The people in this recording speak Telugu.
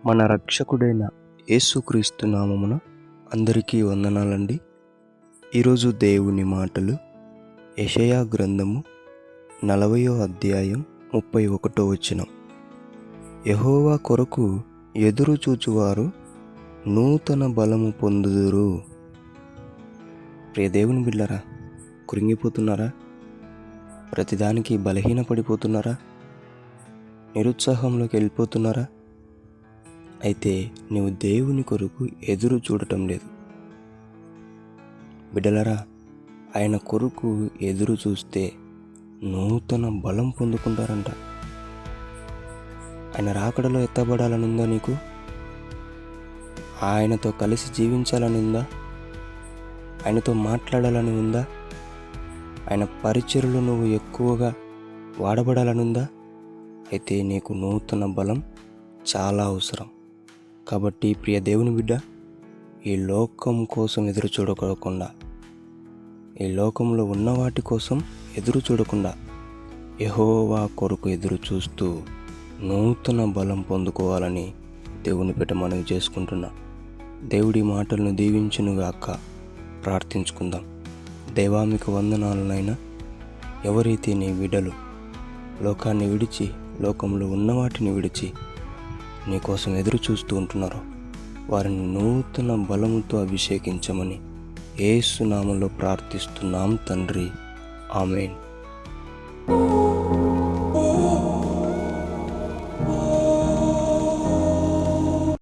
మన రక్షకుడైన యేసుక్రీస్తు నామమున అందరికీ వందనాలండి. ఈరోజు దేవుని మాటలు యెషయా గ్రంథము 40వ అధ్యాయం 31వ వచనం. యెహోవా కొరకు ఎదురు చూచువారు నూతన బలము పొందుదురు. ప్రియ దేవుని బిడ్డలారా, కృంగిపోతున్నారా? ప్రతిదానికి బలహీనపడిపోతున్నారా? నిరుత్సాహంలోకి వెళ్ళిపోతున్నారా? అయితే నీవు దేవుని కొరకు ఎదురు చూడటం లేదు. బిడ్డలారా, ఆయన కొరకు ఎదురు చూస్తే నూతన బలం పొందుకుంటారంట. ఆయన రాకడలో ఎత్తబడాలని ఉందా నీకు? ఆయనతో కలిసి జీవించాలని ఉందా? ఆయనతో మాట్లాడాలని ఉందా? ఆయన పరిచర్యలో నువ్వు ఎక్కువగా వాడబడాలని ఉందా? అయితే నీకు నూతన బలం చాలా అవసరం. కాబట్టి ప్రియ దేవుని బిడ్డ, ఈ లోకం కోసం ఎదురు చూడకుండా, ఈ లోకంలో ఉన్న వాటి కోసం ఎదురు చూడకుండా యెహోవా కొరకు ఎదురు చూస్తూ నూతన బలం పొందుకోవాలని దేవుని బిడ్డ మనవి చేసుకుంటున్నా. దేవుడి మాటలను దీవించునుగాక. ప్రార్థించుకుందాం. దేవా, మీకు వందనాలనైనా. ఎవరైతే నీ బిడ్డలు లోకాన్ని విడిచి, లోకంలో ఉన్న వాటిని విడిచి నీ కోసం ఎదురు చూస్తూ ఉంటున్నారో వారిని నూతన బలముతో అభిషేకించమని యేసు నామములో ప్రార్థిస్తున్నాం తండ్రి. ఆమేన్.